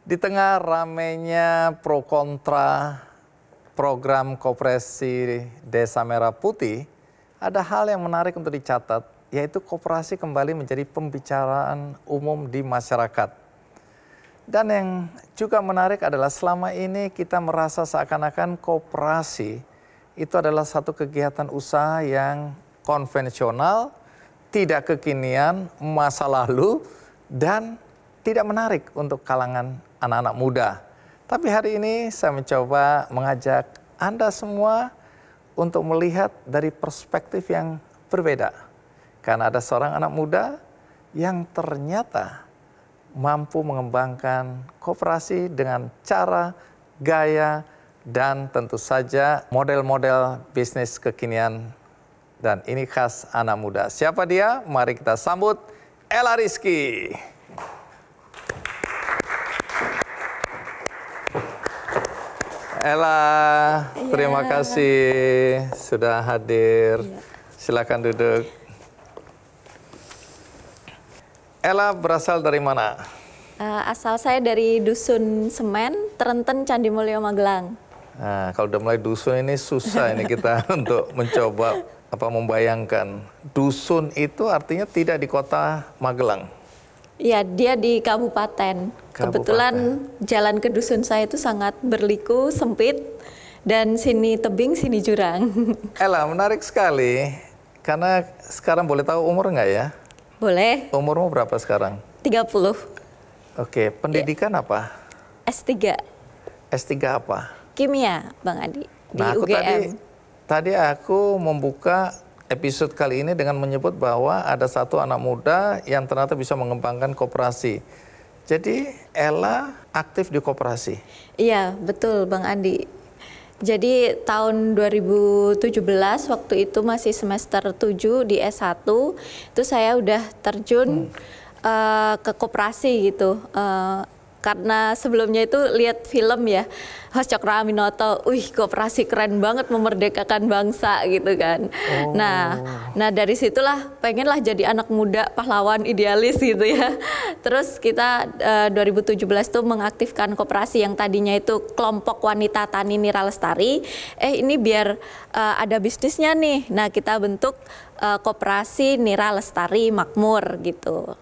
Di tengah ramainya pro kontra program Koperasi Desa Merah Putih, ada hal yang menarik untuk dicatat, yaitu koperasi kembali menjadi pembicaraan umum di masyarakat. Dan yang juga menarik adalah selama ini kita merasa seakan-akan koperasi itu adalah satu kegiatan usaha yang konvensional, tidak kekinian, masa lalu, dan tidak menarik untuk kalangan anak-anak muda. Tapi hari ini saya mencoba mengajak Anda semua untuk melihat dari perspektif yang berbeda. Karena ada seorang anak muda yang ternyata mampu mengembangkan koperasi dengan cara, gaya, dan tentu saja model-model bisnis kekinian. Dan ini khas anak muda. Siapa dia? Mari kita sambut Ella Rizky. Ella, terima kasih sudah hadir. Silakan duduk. Ella berasal dari mana? Asal saya dari Dusun Semen, Trenten, Candi Mulyo, Magelang. Nah, kalau udah mulai dusun ini susah ini kita untuk mencoba membayangkan. Dusun itu artinya tidak di kota Magelang. Iya, dia di kabupaten. Kebetulan jalan ke dusun saya itu sangat berliku, sempit, dan sini tebing, sini jurang. Ella, menarik sekali, karena sekarang boleh tahu umur nggak ya? Boleh. Umurmu berapa sekarang? 30. Oke, pendidikan apa? S3. S3 apa? Kimia, Bang Adi, di Nah, UGM. Tadi aku membuka episode kali ini dengan menyebut bahwa ada satu anak muda yang ternyata bisa mengembangkan koperasi. Jadi Ella aktif di koperasi. Iya, betul Bang Adi. Jadi tahun 2017 waktu itu masih semester 7 di S1, itu saya udah terjun ke koperasi gitu. Karena sebelumnya itu lihat film ya, Cokroaminoto, koperasi keren banget memerdekakan bangsa gitu kan. Nah dari situlah pengenlah jadi anak muda pahlawan idealis gitu ya. Terus kita 2017 tuh mengaktifkan koperasi yang tadinya itu kelompok wanita tani Nira Lestari. Ini biar ada bisnisnya nih. Nah kita bentuk koperasi Nira Lestari Makmur gitu.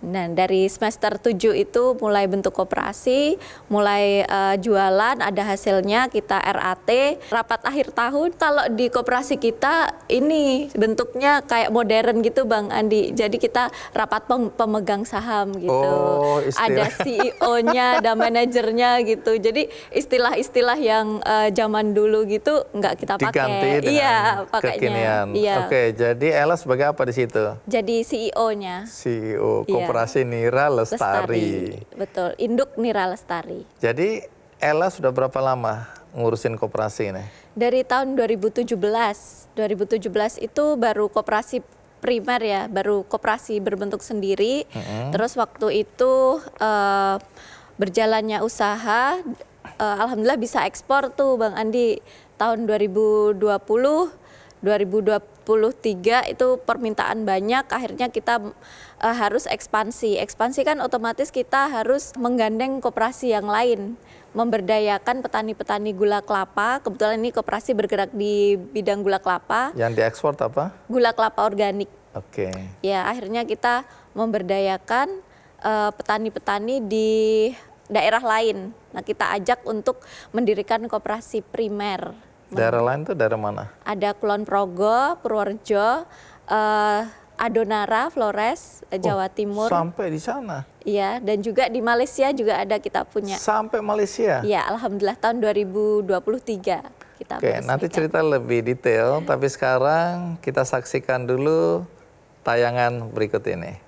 Nah dari semester 7 itu mulai bentuk koperasi, mulai jualan, ada hasilnya kita RAT, rapat akhir tahun. Kalau di koperasi kita ini bentuknya kayak modern gitu Bang Andi, jadi kita rapat pemegang saham gitu. Ada CEO-nya, ada manajernya gitu, jadi istilah-istilah yang zaman dulu gitu nggak kita pakai. Diganti dengan kekinian. Iya. Oke, jadi Ella sebagai apa di situ? Jadi CEO-nya. CEO Koperasi Nira Lestari. Betul, induk Nira Lestari. Jadi Ella sudah berapa lama ngurusin koperasi ini? Dari tahun 2017. 2017 itu baru koperasi primer ya, baru koperasi berbentuk sendiri. Terus waktu itu berjalannya usaha, alhamdulillah bisa ekspor tuh Bang Andi. Tahun 2023 itu permintaan banyak, akhirnya kita harus ekspansi. Ekspansi kan otomatis kita harus menggandeng koperasi yang lain, memberdayakan petani-petani gula kelapa. Kebetulan ini koperasi bergerak di bidang gula kelapa. Yang diekspor apa? Gula kelapa organik. Oke. Ya, akhirnya kita memberdayakan petani-petani di daerah lain. Nah, kita ajak untuk mendirikan koperasi primer. Daerah lain itu daerah mana? Ada Kulon Progo, Purworejo, Adonara, Flores, Jawa Timur. Sampai di sana? Iya, dan juga di Malaysia juga ada kita punya. Sampai Malaysia? Iya, alhamdulillah tahun 2023 kita Oke, nanti cerita lebih detail, tapi sekarang kita saksikan dulu tayangan berikut ini.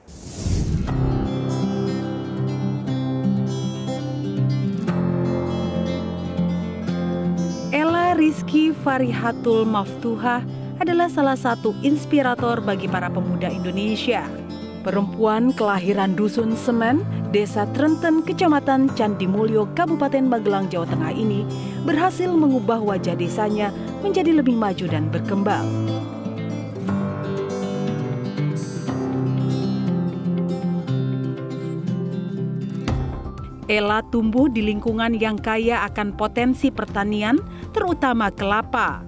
Ella Rizky Farihatul Maftuhah adalah salah satu inspirator bagi para pemuda Indonesia. Perempuan kelahiran Dusun Semen, Desa Trenten, Kecamatan Candimulyo, Kabupaten Magelang, Jawa Tengah ini berhasil mengubah wajah desanya menjadi lebih maju dan berkembang. Ella tumbuh di lingkungan yang kaya akan potensi pertanian, terutama kelapa.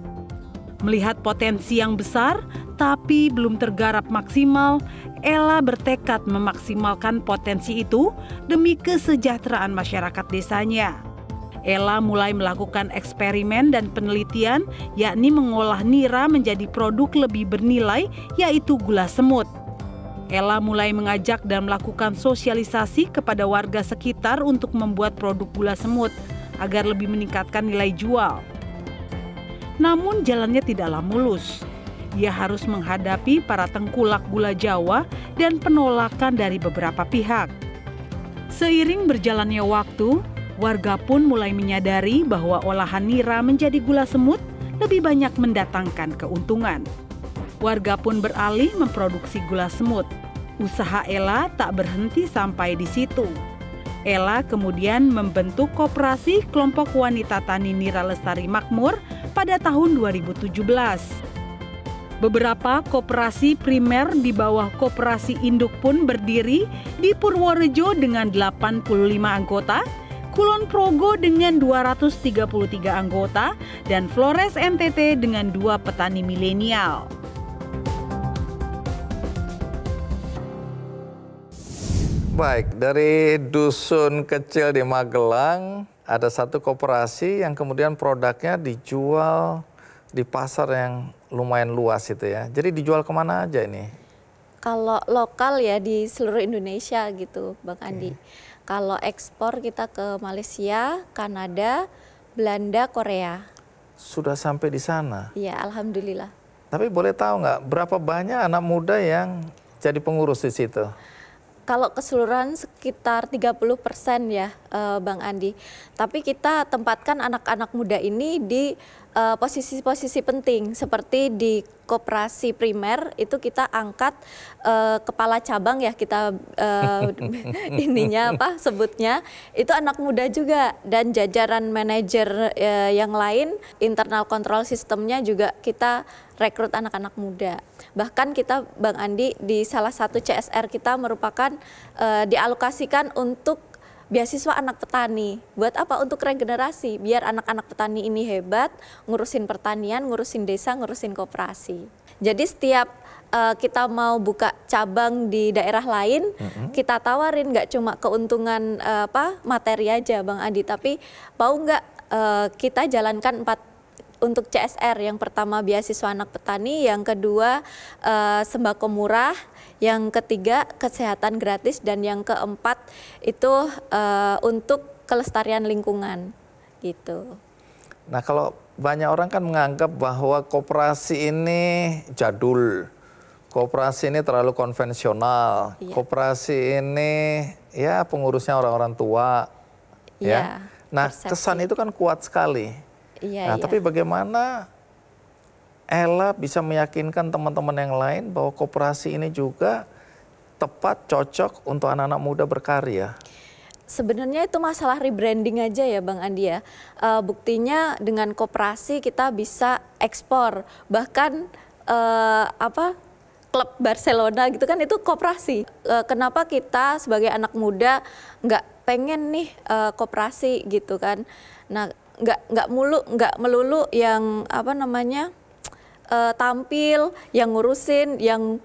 Melihat potensi yang besar, tapi belum tergarap maksimal, Ella bertekad memaksimalkan potensi itu demi kesejahteraan masyarakat desanya. Ella mulai melakukan eksperimen dan penelitian, yakni mengolah nira menjadi produk lebih bernilai, yaitu gula semut. Ella mulai mengajak dan melakukan sosialisasi kepada warga sekitar untuk membuat produk gula semut agar lebih meningkatkan nilai jual. Namun jalannya tidaklah mulus. Ia harus menghadapi para tengkulak gula Jawa dan penolakan dari beberapa pihak. Seiring berjalannya waktu, warga pun mulai menyadari bahwa olahan nira menjadi gula semut lebih banyak mendatangkan keuntungan. Warga pun beralih memproduksi gula semut. Usaha Ella tak berhenti sampai di situ. Ella kemudian membentuk koperasi Kelompok Wanita Tani Nira Lestari Makmur pada tahun 2017. Beberapa koperasi primer di bawah koperasi induk pun berdiri di Purworejo dengan 85 anggota, Kulon Progo dengan 233 anggota, dan Flores NTT dengan 2 petani milenial. Baik, dari dusun kecil di Magelang, ada satu koperasi yang kemudian produknya dijual di pasar yang lumayan luas itu ya. Jadi dijual kemana aja ini? Kalau lokal ya di seluruh Indonesia gitu, Bang Andi. Kalau ekspor kita ke Malaysia, Kanada, Belanda, Korea. Sudah sampai di sana? Iya, alhamdulillah. Tapi boleh tahu nggak berapa banyak anak muda yang jadi pengurus di situ? Kalau keseluruhan sekitar 30% ya, Bang Andi. Tapi kita tempatkan anak-anak muda ini di posisi-posisi penting, seperti di koperasi primer itu kita angkat kepala cabang ya, kita ininya apa sebutnya, itu anak muda juga, dan jajaran manajer yang lain, internal control sistemnya juga kita rekrut anak-anak muda. Bahkan kita, Bang Andi, di salah satu CSR kita merupakan dialokasikan untuk beasiswa anak petani. Buat apa? Untuk regenerasi, biar anak-anak petani ini hebat, ngurusin pertanian, ngurusin desa, ngurusin koperasi. Jadi setiap kita mau buka cabang di daerah lain, kita tawarin nggak cuma keuntungan materi aja, Bang Andi, tapi mau nggak kita jalankan 4 untuk CSR. Yang pertama beasiswa anak petani, yang kedua sembako murah, yang ketiga kesehatan gratis, dan yang keempat itu untuk kelestarian lingkungan gitu. Nah, kalau banyak orang kan menganggap bahwa koperasi ini jadul, koperasi ini terlalu konvensional, koperasi ini ya pengurusnya orang-orang tua, ya. Nah, kesan itu kan kuat sekali. Nah, tapi bagaimana Ella bisa meyakinkan teman-teman yang lain bahwa koperasi ini juga tepat, cocok untuk anak-anak muda berkarya? Sebenarnya itu masalah rebranding aja ya, Bang Andi ya. Buktinya dengan koperasi kita bisa ekspor, bahkan klub Barcelona gitu kan itu koperasi. Kenapa kita sebagai anak muda nggak pengen nih koperasi gitu kan? Nah, nggak melulu yang tampil, yang ngurusin, yang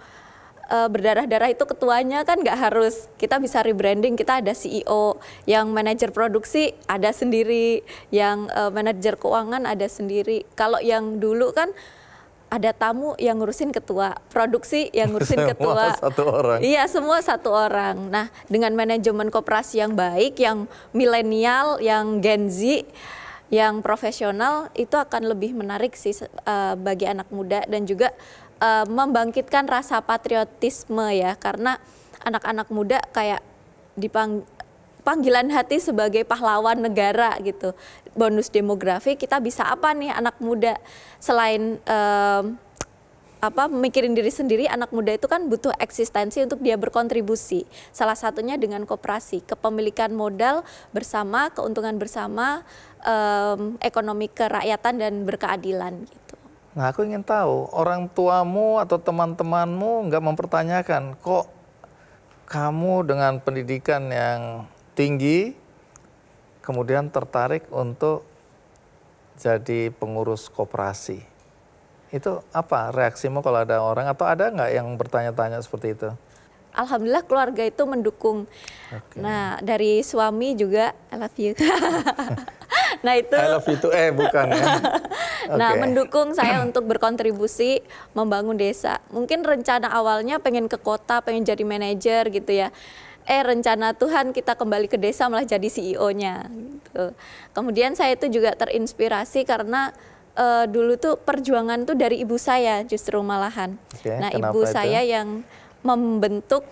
berdarah-darah itu ketuanya kan nggak harus. Kita bisa rebranding, kita ada CEO, yang manajer produksi ada sendiri, yang manajer keuangan ada sendiri. Kalau yang dulu kan ada tamu yang ngurusin ketua, produksi yang ngurusin ketua. Semua satu orang. Iya, semua satu orang. Nah, dengan manajemen koperasi yang baik, yang milenial, yang Gen Z, yang profesional, itu akan lebih menarik sih bagi anak muda, dan juga membangkitkan rasa patriotisme ya, karena anak-anak muda kayak panggilan hati sebagai pahlawan negara gitu. Bonus demografi, kita bisa apa nih anak muda selain mikirin diri sendiri, anak muda itu kan butuh eksistensi untuk dia berkontribusi. Salah satunya dengan koperasi, kepemilikan modal bersama, keuntungan bersama, ekonomi kerakyatan dan berkeadilan gitu. Nah, aku ingin tahu, orang tuamu atau teman-temanmu nggak mempertanyakan, kok kamu dengan pendidikan yang tinggi, kemudian tertarik untuk jadi pengurus koperasi. Itu apa reaksimu kalau ada orang, atau ada nggak yang bertanya-tanya seperti itu? Alhamdulillah keluarga itu mendukung. Nah, dari suami juga, I love you. Nah itu. I love you too, bukan ya. Nah, mendukung saya untuk berkontribusi membangun desa. Mungkin rencana awalnya pengen ke kota, pengen jadi manajer gitu ya. Rencana Tuhan kita kembali ke desa malah jadi CEO-nya. Gitu. Kemudian saya itu juga terinspirasi karena dulu tuh perjuangan tuh dari ibu saya justru malahan. Nah, ibu saya yang membentuk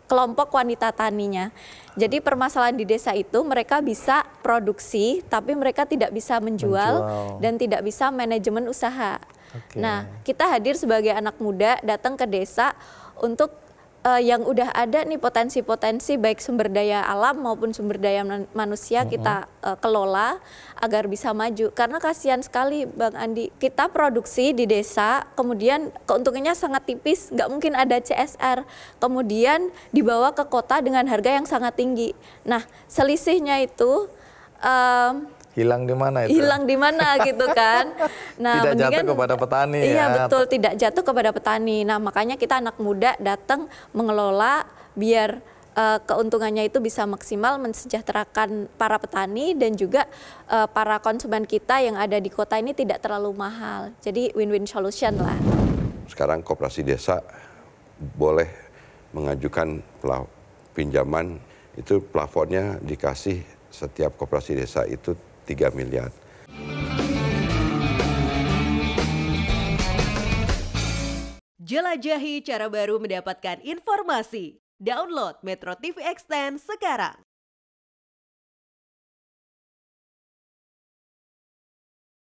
kelompok wanita taninya. Jadi permasalahan di desa itu mereka bisa produksi tapi mereka tidak bisa menjual. Dan tidak bisa manajemen usaha. Nah, kita hadir sebagai anak muda datang ke desa untuk yang udah ada nih potensi-potensi baik sumber daya alam maupun sumber daya manusia kita kelola agar bisa maju. Karena kasihan sekali Bang Andi, kita produksi di desa, kemudian keuntungannya sangat tipis, nggak mungkin ada CSR. Kemudian dibawa ke kota dengan harga yang sangat tinggi. Nah, selisihnya itu hilang di mana itu? Hilang di mana gitu kan. Nah, tidak jatuh kepada petani iya, ya. Betul, tidak jatuh kepada petani. Nah, makanya kita anak muda datang mengelola biar keuntungannya itu bisa maksimal mensejahterakan para petani dan juga para konsumen kita yang ada di kota ini tidak terlalu mahal. Jadi win-win solution lah. Sekarang koperasi desa boleh mengajukan pinjaman, itu plafonnya dikasih setiap koperasi desa itu 3 miliar. Jelajahi cara baru mendapatkan informasi. Download Metro TV Extend sekarang.